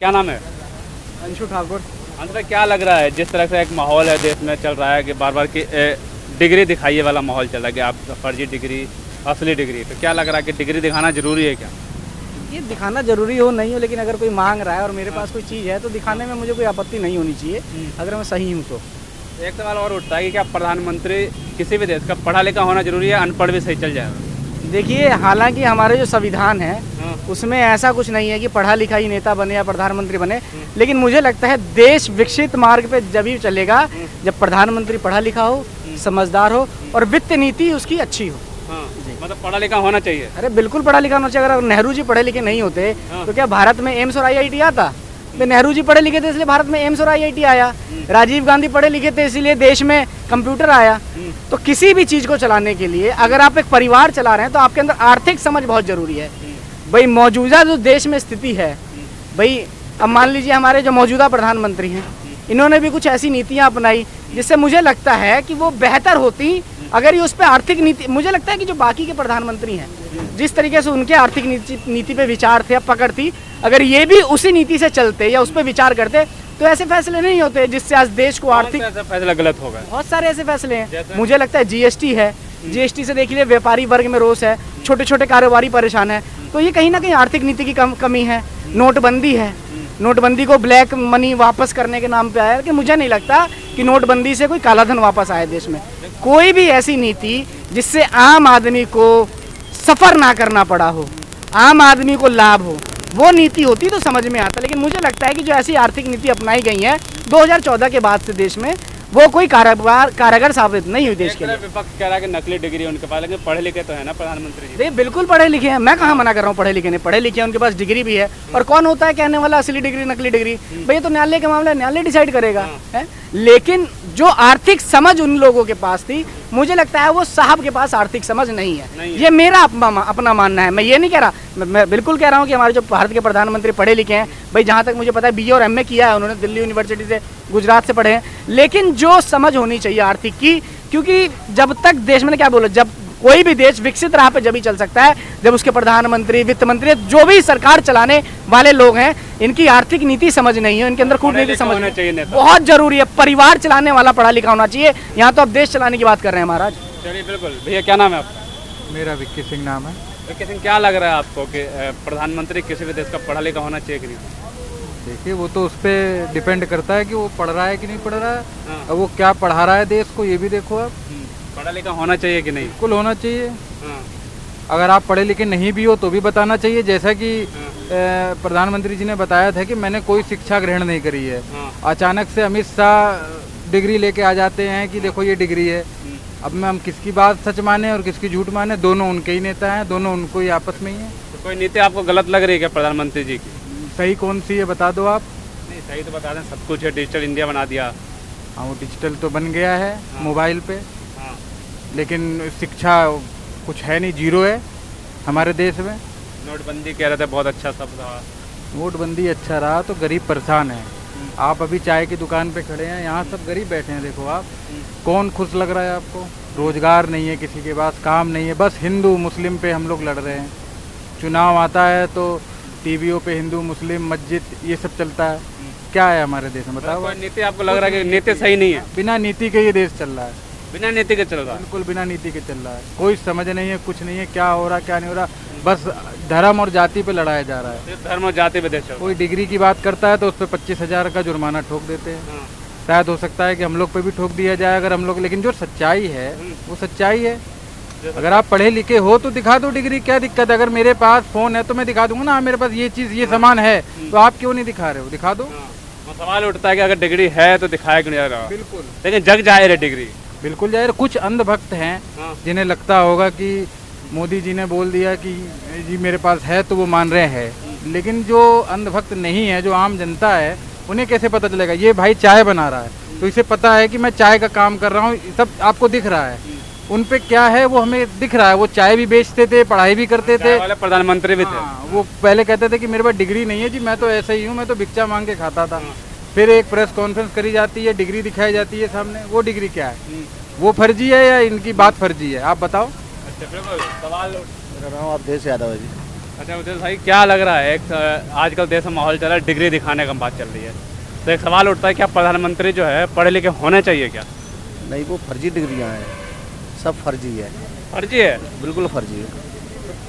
क्या नाम है? अंशु ठाकुर। अंत में क्या लग रहा है, जिस तरह से एक माहौल है देश में चल रहा है कि बार बार की डिग्री दिखाइए वाला माहौल चल रहा है कि आप फर्जी डिग्री असली डिग्री, तो क्या लग रहा है कि डिग्री दिखाना जरूरी है क्या? ये दिखाना जरूरी हो नहीं हो, लेकिन अगर कोई मांग रहा है और मेरे पास कोई चीज़ है तो दिखाने में मुझे कोई आपत्ति नहीं होनी चाहिए, अगर मैं सही हूँ तो। एक सवाल और उठता है कि क्या प्रधानमंत्री किसी भी देश का पढ़ा लिखा होना जरूरी है, अनपढ़ भी सही चल जाएगा? देखिए, हालांकि हमारे जो संविधान है उसमें ऐसा कुछ नहीं है कि पढ़ा लिखा ही नेता बने या प्रधानमंत्री बने, लेकिन मुझे लगता है देश विकसित मार्ग पे जब ही चलेगा जब प्रधानमंत्री पढ़ा लिखा हो, समझदार हो और वित्त नीति उसकी अच्छी हो। मतलब पढ़ा लिखा होना चाहिए। अरे बिल्कुल पढ़ा लिखा होना चाहिए। अगर नेहरू जी पढ़े लिखे नहीं होते तो क्या भारत में एम्स और IIT आता? नेहरू जी पढ़े लिखे थे इसलिए भारत में एम्स और IIT आया। राजीव गांधी पढ़े लिखे थे इसलिए देश में कंप्यूटर आया। तो किसी भी चीज़ को चलाने के लिए अगर आप एक परिवार चला रहे हैं तो आपके अंदर आर्थिक समझ बहुत जरूरी है। भाई मौजूदा जो देश में स्थिति है, भाई अब मान लीजिए हमारे जो मौजूदा प्रधानमंत्री हैं, इन्होंने भी कुछ ऐसी नीतियाँ अपनाई जिससे मुझे लगता है कि वो बेहतर होती अगर ये उस पर आर्थिक नीति। मुझे लगता है कि जो बाकी के प्रधानमंत्री हैं जिस तरीके से उनके आर्थिक नीति पे विचार थे, पकड़ थी, अगर ये भी उसी नीति से चलते या उस पर विचार करते तो ऐसे फैसले नहीं होते जिससे आज देश को आर्थिक फैसला गलत होगा। बहुत सारे ऐसे फैसले हैं। मुझे लगता है GST है, GST से देख लीजिए व्यापारी वर्ग में रोष है, छोटे छोटे कारोबारी परेशान है, तो ये कहीं ना कहीं आर्थिक नीति की कमी है। नोटबंदी है, नोटबंदी को ब्लैक मनी वापस करने के नाम पे आया कि मुझे नहीं लगता कि नोटबंदी से कोई काला धन वापस आए देश में। कोई भी ऐसी नीति जिससे आम आदमी को सफ़र ना करना पड़ा हो, आम आदमी को लाभ हो, वो नीति होती तो समझ में आता। लेकिन मुझे लगता है कि जो ऐसी आर्थिक नीति अपनाई गई है 2014 के बाद से देश में, वो कोई कारगर साबित नहीं हुई देश के लिए। विपक्ष कह रहा है कि नकली डिग्री उनके पास, लेकिन पढ़े लिखे तो है ना प्रधानमंत्री जी। ये बिल्कुल पढ़े लिखे हैं, मैं कहाँ मना कर रहा हूँ पढ़े लिखे नहीं, पढ़े लिखे हैं, उनके पास डिग्री भी है। और कौन होता है कहने वाला असली डिग्री नकली डिग्री? भाई तो न्यायालय का मामला है, न्यायालय डिसाइड करेगा है। लेकिन जो आर्थिक समझ उन लोगों के पास थी, मुझे लगता है वो साहब के पास आर्थिक समझ नहीं है। ये मेरा अपना मानना है। मैं ये नहीं कह रहा, मैं बिल्कुल कह रहा हूँ कि हमारे जो भारत के प्रधानमंत्री पढ़े लिखे हैं। भाई जहाँ तक मुझे पता है BA और MA किया है उन्होंने, दिल्ली यूनिवर्सिटी से, गुजरात से पढ़े हैं। लेकिन जो समझ होनी चाहिए आर्थिक की, क्योंकि जब तक देश में क्या बोलो, जब कोई भी देश विकसित राह पे जब ही चल सकता है जब उसके प्रधानमंत्री, वित्त मंत्री, जो भी सरकार चलाने वाले लोग हैं, इनकी आर्थिक नीति समझ नहीं है, इनके अंदर कूटनीति समझना चाहिए। बहुत जरूरी है, परिवार चलाने वाला पढ़ा लिखा होना चाहिए। यहाँ तो अब देश चलाने की बात कर रहे हैं महाराज। चलिए बिल्कुल। भैया क्या नाम है आपका? मेरा विक्की सिंह नाम है। विक्की सिंह, क्या लग रहा है आपको कि प्रधानमंत्री किसी भी देश का पढ़ा लिखा होना चाहिए कि नहीं? देखिए, वो तो उस पर डिपेंड करता है कि वो पढ़ रहा है कि नहीं पढ़ रहा है, और वो क्या पढ़ा रहा है देश को, ये भी देखो आप। पढ़ा लिखा होना चाहिए कि नहीं? बिल्कुल होना चाहिए। अगर आप पढ़े लिखे नहीं भी हो तो भी बताना चाहिए, जैसा कि प्रधानमंत्री जी ने बताया था कि मैंने कोई शिक्षा ग्रहण नहीं करी है। अचानक से अमित शाह डिग्री लेके आ जाते हैं कि देखो ये डिग्री है। अब में हम किसकी बात सच माने और किसकी झूठ माने? दोनों उनके ही नेता हैं, दोनों उनको ही आपस में ही है। तो कोई नीति आपको गलत लग रही है क्या प्रधानमंत्री जी की? सही कौन सी है बता दो आप। नहीं, सही तो बता दें, सब कुछ है, डिजिटल इंडिया बना दिया। हाँ, वो डिजिटल तो बन गया है मोबाइल पे, लेकिन शिक्षा कुछ है नहीं, जीरो है हमारे देश में। नोटबंदी कह रहे थे बहुत अच्छा सब रहा। नोटबंदी अच्छा रहा तो गरीब परेशान है। आप अभी चाय की दुकान पे खड़े हैं, यहाँ सब गरीब बैठे हैं, देखो आप। कौन खुश लग रहा है आपको? रोजगार नहीं है किसी के पास, काम नहीं है, बस हिंदू मुस्लिम पे हम लोग लड़ रहे हैं। चुनाव आता है तो टीवीओ पे हिंदू मुस्लिम मस्जिद ये सब चलता है। क्या है हमारे देश में बताओ? कोई नीति आपको लग रहा है कि नीति सही नहीं है? बिना नीति के ये देश चल रहा है, बिना नीति के चल रहा है। बिल्कुल बिना नीति के चल रहा है। कोई समझ नहीं है, कुछ नहीं है, क्या हो रहा क्या नहीं हो रहा, बस धर्म और जाति पे लड़ाया जा रहा है। धर्म और जाति पे देश चल रहा है। कोई डिग्री की बात करता है तो उस पर 25,000 का जुर्माना ठोक देते हैं। शायद हो सकता है कि हम लोग पे भी ठोक दिया जाए अगर हम लोग, लेकिन जो सच्चाई है वो सच्चाई है। अगर आप पढ़े लिखे हो तो दिखा दो डिग्री, क्या दिक्कत है? अगर मेरे पास फोन है तो मैं दिखा दूंगा ना, मेरे पास ये चीज़ ये सामान है, तो आप क्यों नहीं दिखा रहे हो? दिखा दो। सवाल उठता है कि अगर डिग्री है तो दिखाया क्यों नहीं जा रहा? बिल्कुल, लेकिन जग जाहिर है डिग्री। बिल्कुल जाहिर। कुछ अंधभक्त हैं जिन्हें लगता होगा कि मोदी जी ने बोल दिया कि जी मेरे पास है तो वो मान रहे हैं, लेकिन जो अंधभक्त नहीं है, जो आम जनता है, उन्हें कैसे पता चलेगा? ये भाई चाय बना रहा है तो इसे पता है कि मैं चाय का काम कर रहा हूँ, सब आपको दिख रहा है। उन पे क्या है वो हमें दिख रहा है। वो चाय भी बेचते थे, पढ़ाई भी करते थे, वाले प्रधानमंत्री भी थे। वो पहले कहते थे कि मेरे पास डिग्री नहीं है जी, मैं तो ऐसा ही हूँ, मैं तो भिक्षा मांग के खाता था। फिर एक प्रेस कॉन्फ्रेंस करी जाती है, डिग्री दिखाई जाती है सामने, वो डिग्री क्या है? वो फर्जी है या इनकी बात फर्जी है? आप बताओ। अच्छा, बिल्कुल। सवाल मेरा नाम अवधेश यादव है जी। अच्छा उदय भाई, क्या लग रहा है, एक आजकल देश में माहौल चल रहा है, डिग्री दिखाने का बात चल रही है, तो एक सवाल उठता है क्या प्रधानमंत्री जो है पढ़े लिखे होने चाहिए क्या? नहीं, वो फर्जी डिग्रियां हैं, सब फर्जी है, फर्जी है? बिल्कुल फर्जी है।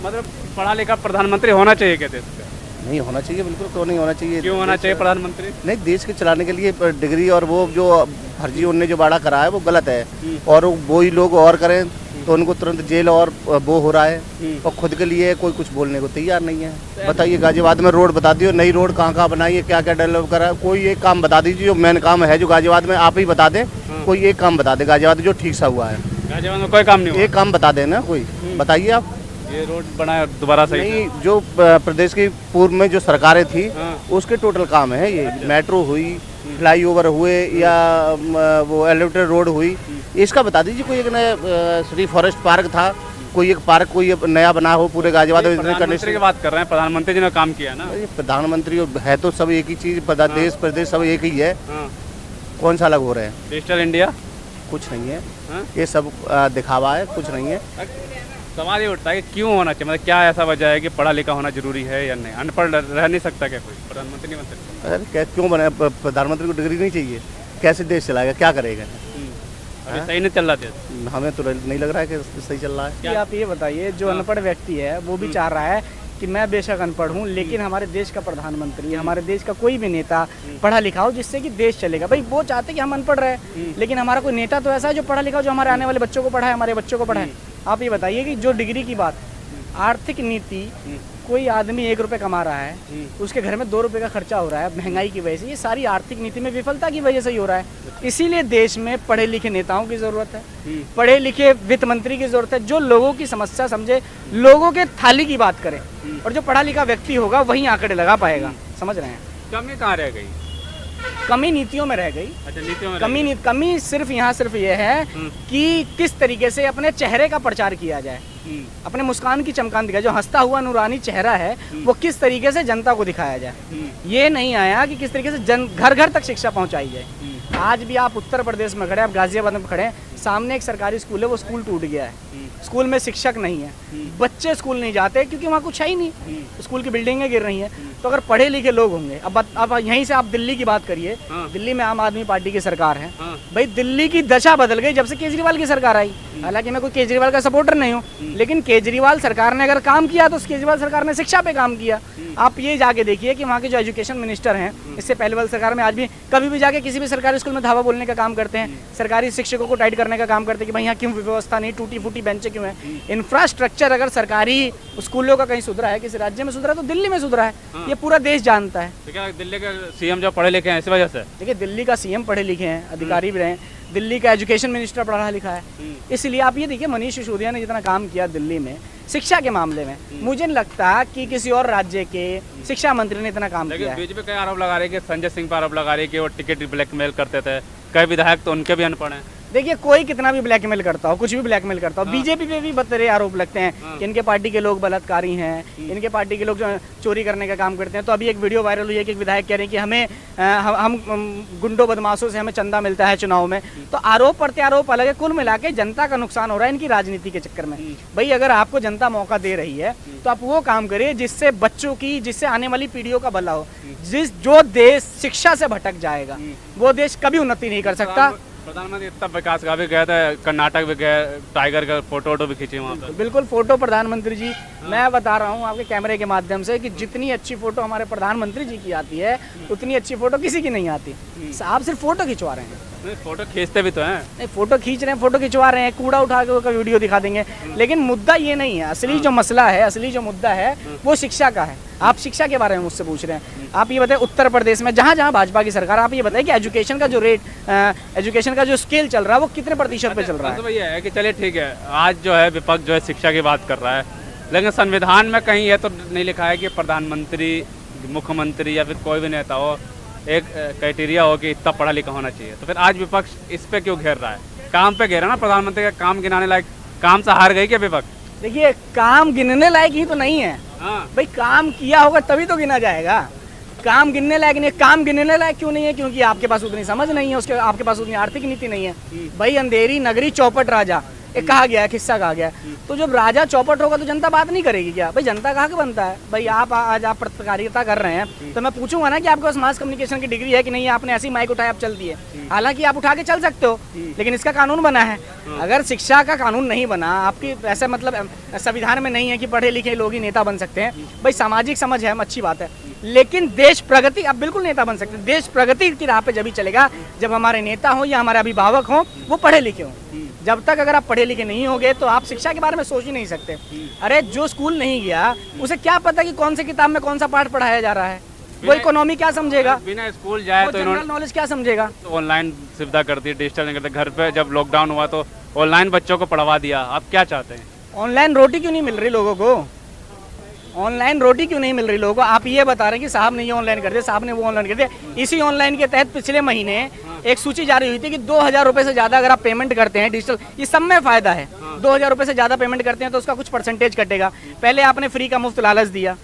मतलब पढ़ा लिखा प्रधानमंत्री होना चाहिए क्या देश पे? नहीं होना चाहिए, बिल्कुल क्यों नहीं होना चाहिए। क्यों होना चाहिए प्रधानमंत्री? नहीं, देश के चलाने के लिए डिग्री और वो जो फर्जी उनने जो बाड़ा करा है वो गलत है, और वो ही लोग और करें तो उनको तुरंत जेल और वो हो रहा है, और खुद के लिए कोई कुछ बोलने को तैयार नहीं है। बताइए, गाजियाबाद में रोड बता दियो, नई रोड कहाँ कहाँ बनाई है, क्या क्या डेवलप करा है, कोई एक काम बता दीजिए जो मेन काम है जो गाजियाबाद में, आप ही बता दें, कोई एक काम बता दे गाजियाबाद जो ठीक सा हुआ है। गाजियाबाद में कोई काम नहीं हुआ? एक काम बता देना कोई, बताइए आप। ये रोड बनाए दोबारा सही नहीं, जो प्रदेश की पूर्व में जो सरकारें थी उसके टोटल काम है ये, मेट्रो हुई, फ्लाईओवर हुए, या वो एलिवेटेड रोड हुई, इसका बता दीजिए। कोई एक नया श्री फॉरेस्ट पार्क था, कोई एक पार्क कोई नया बना हो पूरे गाजियाबाद में। प्रधानमंत्री की बात कर रहे हैं, प्रधानमंत्री जी ने काम किया ना। प्रधानमंत्री है तो सब एक ही चीज, देश प्रदेश सब एक ही है, कौन सा अलग हो रहे हैं? डिजिटल इंडिया कुछ नहीं है, ये सब दिखावा है, कुछ नहीं है। सवाल ये उठता है कि क्यों होना चाहिए, मतलब क्या ऐसा वजह है कि पढ़ा लिखा होना जरूरी है या नहीं? अनपढ़ रह नहीं सकता क्या कोई प्रधानमंत्री? नहीं बन सकता? अरे क्या क्यों बने, प्रधानमंत्री को डिग्री नहीं चाहिए? कैसे देश चलाएगा, क्या करेगा? अभी सही नहीं चल रहा देश? हमें तो नहीं लग रहा है कि सही चल रहा है। कि आप ये बताइए, जो अनपढ़ व्यक्ति है वो भी चाह रहा है कि मैं बेशक अनपढ़ हूँ लेकिन हमारे देश का प्रधानमंत्री, हमारे देश का कोई भी नेता पढ़ा लिखा हो जिससे कि देश चलेगा। भाई वो चाहते कि हम अनपढ़ रहे, लेकिन हमारा कोई नेता तो ऐसा है जो पढ़ा लिखा हो, जो हमारे आने वाले बच्चों को पढ़ाए, हमारे बच्चों को पढ़ाए। आप ये बताइए कि जो डिग्री की बात, आर्थिक नीति, कोई आदमी 1 रुपये कमा रहा है, उसके घर में 2 रुपये का खर्चा हो रहा है महंगाई की वजह से, ये सारी आर्थिक नीति में विफलता की वजह से ही हो रहा है। इसीलिए देश में पढ़े लिखे नेताओं की ज़रूरत है, पढ़े लिखे वित्त मंत्री की ज़रूरत है, जो लोगों की समस्या समझे, लोगों के थाली की बात करे, और जो पढ़ा लिखा व्यक्ति होगा वही आंकड़े लगा पाएगा। समझ रहे हैं? कमी कहाँ रह गई? कमी नीतियों में रह गई। अच्छा, नीतियों में कमी सिर्फ यहाँ सिर्फ ये है कि किस तरीके से अपने चेहरे का प्रचार किया जाए, अपने मुस्कान की चमकान दिखाया, जो हंसता हुआ नूरानी चेहरा है वो किस तरीके से जनता को दिखाया जाए। ये नहीं आया कि किस तरीके से घर घर तक शिक्षा पहुंचाई जाए। आज भी आप उत्तर प्रदेश में खड़े, आप गाजियाबाद में खड़े, सामने एक सरकारी स्कूल है, वो स्कूल टूट गया है, स्कूल में शिक्षक नहीं है, बच्चे स्कूल नहीं जाते क्योंकि वहाँ कुछ है ही नहीं, स्कूल की बिल्डिंगें गिर रही हैं। तो अगर पढ़े लिखे लोग होंगे, अब यहीं से आप दिल्ली की बात करिए, दिल्ली में आम आदमी पार्टी की सरकार है, भाई दिल्ली की दशा बदल गई जब से केजरीवाल की सरकार आई। हालांकि मैं कोई केजरीवाल का सपोर्टर नहीं हूँ, लेकिन केजरीवाल सरकार ने अगर काम किया तो केजरीवाल सरकार ने शिक्षा पे काम किया। आप ये जाके देखिए कि वहाँ के जो एजुकेशन मिनिस्टर हैं, इससे पहले वाली सरकार में, आज भी कभी भी जाके किसी भी सरकारी स्कूल में धावा बोलने का काम करते हैं, सरकारी शिक्षकों को टाइट करने का काम करते हैं कि भाई यहाँ क्यों व्यवस्था नहीं, टूटी फूटी बेंचें क्यों हैं। इंफ्रास्ट्रक्चर अगर सरकारी स्कूलों का कहीं सुधरा है, किसी राज्य में सुधरा है, तो दिल्ली में सुधरा है, ये पूरा देश जानता है। तो क्या दिल्ली के सीएम जो पढ़े लिखे हैं इसी वजह से? देखिए, दिल्ली का सीएम पढ़े लिखे हैं, अधिकारी भी रहे, दिल्ली का एजुकेशन मिनिस्टर पढ़ा लिखा है, इसलिए आप ये देखिए मनीष सिसोदिया ने जितना काम किया दिल्ली में शिक्षा के मामले में, मुझे नहीं लगता कि किसी और राज्य के शिक्षा मंत्री ने इतना काम किया है। बीजेपी कई आरोप लगा रही है कि संजय सिंह पर आरोप लगा रही है कि वो टिकट ब्लैकमेल करते थे, कई विधायक तो उनके भी अनपढ़ हैं। देखिए, कोई कितना भी ब्लैकमेल करता हो, कुछ भी ब्लैकमेल करता हो, बीजेपी पे भी बतेरे आरोप लगते हैं कि इनके पार्टी के लोग बलात्कारी हैं, इनके पार्टी के लोग जो चोरी करने का काम करते हैं। तो अभी एक वीडियो वायरल हुई है कि एक विधायक कह रहे हैं कि हमें हम गुंडों बदमाशों से हमें चंदा मिलता है चुनाव में। तो आरोप प्रत्यारोप अलग है, कुल मिला के जनता का नुकसान हो रहा है इनकी राजनीति के चक्कर में। भाई अगर आपको जनता मौका दे रही है तो आप वो काम करिए जिससे बच्चों की, जिससे आने वाली पीढ़ियों का भला हो। जो देश शिक्षा से भटक जाएगा वो देश कभी उन्नति नहीं कर सकता। प्रधानमंत्री इतना विकास का भी गया था, कर्नाटक भी गया, टाइगर का फोटो भी खींचे वहाँ पर। बिल्कुल फोटो प्रधानमंत्री जी, मैं बता रहा हूँ आपके कैमरे के माध्यम से कि जितनी अच्छी फोटो हमारे प्रधानमंत्री जी की आती है उतनी अच्छी फोटो किसी की नहीं आती। आप सिर्फ फोटो खिंचवा रहे हैं। नहीं, फोटो खींचते भी तो हैं। नहीं, फोटो खींच रहे हैं, फोटो खिंचवा रहे हैं, कूड़ा उठा के उसका वीडियो दिखा देंगे, लेकिन मुद्दा ये नहीं है। असली जो मसला है, असली जो मुद्दा है वो शिक्षा का है। आप शिक्षा के बारे में मुझसे पूछ रहे हैं। आप ये बताएं, उत्तर प्रदेश में जहाँ जहाँ भाजपा की सरकार, आप ये बताएं कि एजुकेशन का जो रेट, एजुकेशन का जो स्केल चल रहा है वो कितने प्रतिशत पे चल रहा है? तो ये है कि चलिए ठीक है, आज जो है विपक्ष जो है शिक्षा की बात कर रहा है, लेकिन संविधान में कहीं ये तो नहीं लिखा है कि प्रधानमंत्री, मुख्यमंत्री या फिर कोई भी नेता हो, एक क्राइटेरिया हो कि इतना पढ़ा लिखा होना चाहिए। तो फिर आज विपक्ष इस पे क्यों घेर रहा है? काम पे घेरा ना, प्रधानमंत्री का काम गिनाने लायक, काम से हार गई क्या विपक्ष? देखिए, काम गिनने लायक ही तो नहीं है। भाई काम किया होगा तभी तो गिना जाएगा। काम गिनने लायक नहीं है। काम गिनने लायक क्यों नहीं है? क्योंकि आपके पास उतनी समझ नहीं है, उसके आपके पास उतनी आर्थिक नीति नहीं है। भाई अंधेरी नगरी चौपट राजा, एक कहा गया है, किस्सा कहा गया है। तो जब राजा चौपट होगा तो जनता बात नहीं करेगी क्या? भाई जनता कहाँ के बनता है भाई? आप आज आप पत्रकारिता कर रहे हैं तो मैं पूछूंगा ना कि आपके पास मास कम्युनिकेशन की डिग्री है कि नहीं, आपने ऐसी माइक उठाया आप चल दिए। हालांकि आप उठा के चल सकते हो, लेकिन इसका कानून बना है। अगर शिक्षा का कानून नहीं बना, आपकी ऐसा मतलब संविधान में नहीं है कि पढ़े लिखे लोग ही नेता बन सकते हैं। भाई सामाजिक समझ है, अच्छी बात है, लेकिन देश प्रगति, आप बिल्कुल नेता बन सकते हैं। देश प्रगति की राह पे जब ही चलेगा जब हमारे नेता हो या हमारे अभिभावक हो वो पढ़े लिखे हो। जब तक अगर आप पढ़े लिखे नहीं होगे तो आप शिक्षा के बारे में सोच ही नहीं सकते। अरे जो स्कूल नहीं गया उसे क्या पता कि कौन से किताब में कौन सा पाठ पढ़ाया जा रहा है? वो इकोनॉमी क्या समझेगा? बिना स्कूल जाए तो जनरल नॉलेज क्या समझेगा? ऑनलाइन सुविधा कर दी, डिजिटल नहीं करते। घर पे जब लॉकडाउन हुआ तो ऑनलाइन बच्चों को पढ़वा दिया। आप क्या चाहते हैं? ऑनलाइन रोटी क्यों नहीं मिल रही लोगों को? ऑनलाइन रोटी क्यों नहीं मिल रही लोगों को? आप ये बता रहे हैं कि साहब ने ये ऑनलाइन कर दिया, साहब ने वो ऑनलाइन कर दिया। इसी ऑनलाइन के तहत पिछले महीने एक सूची जारी हुई थी कि 2000 रुपए से ज्यादा अगर आप पेमेंट करते हैं डिजिटल, इस सब में फायदा है। 2000 रुपए से ज्यादा पेमेंट करते हैं तो उसका कुछ परसेंटेज कटेगा। पहले आपने फ्री का मुफ्त लालच दिया।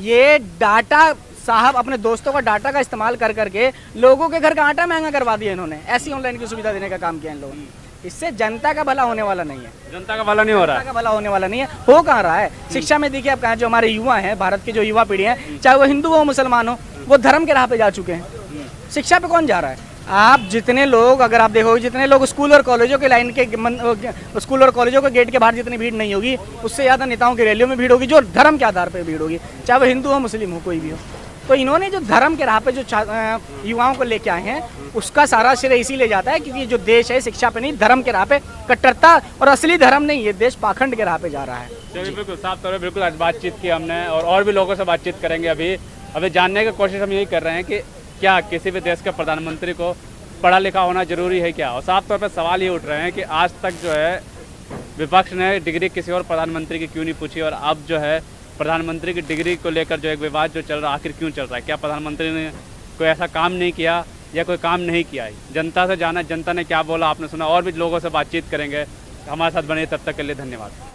ये डाटा साहब अपने दोस्तों का डाटा का इस्तेमाल कर करके लोगों के घर का आटा महंगा करवा दिया इन्होंने। ऐसी ऑनलाइन की सुविधा देने का काम किया इन लोगों ने। इससे जनता का भला होने वाला नहीं है। जनता का भला नहीं हो रहा जनता का भला होने वाला नहीं है। हो कहाँ रहा है? शिक्षा में देखिए आप कहाँ, जो हमारे युवा हैं, भारत की जो युवा पीढ़ी है, चाहे वो हिंदू हो मुसलमान हो, वो धर्म के राह पे जा चुके हैं। शिक्षा पे कौन जा रहा है? आप जितने लोग, अगर आप देखोगे जितने लोग स्कूल और कॉलेजों के लाइन के स्कूल और कॉलेजों के गेट के बाहर जितनी भीड़ नहीं होगी, उससे ज़्यादा नेताओं की रैलियों में भीड़ होगी जो धर्म के आधार पर भीड़ होगी, चाहे वो हिंदू हो मुस्लिम हो कोई भी हो। तो इन्होंने जो धर्म के राह पे जो युवाओं को लेके आए हैं उसका सारा श्रेय इसी ले जाता है क्योंकि जो देश है शिक्षा पे नहीं धर्म के राह पे, कट्टरता और असली धर्म नहीं, ये देश पाखंड के राह पे जा रहा है। चलिए बिल्कुल साफ तौर पर बिल्कुल आज बातचीत की हमने और भी लोगों से बातचीत करेंगे। अभी जानने की कोशिश हम यही कर रहे हैं कि क्या किसी भी देश के प्रधानमंत्री को पढ़ा लिखा होना जरूरी है क्या? और साफ तौर पर सवाल ये उठ रहे हैं कि आज तक जो है विपक्ष ने डिग्री किसी और प्रधानमंत्री की क्यों नहीं पूछी, और अब जो है प्रधानमंत्री की डिग्री को लेकर जो एक विवाद जो चल रहा है आखिर क्यों चल रहा है? क्या प्रधानमंत्री ने कोई ऐसा काम नहीं किया या कोई काम नहीं किया है? जनता से जाना, जनता ने क्या बोला आपने सुना। और भी लोगों से बातचीत करेंगे, हमारे साथ बने, तब तक के लिए धन्यवाद।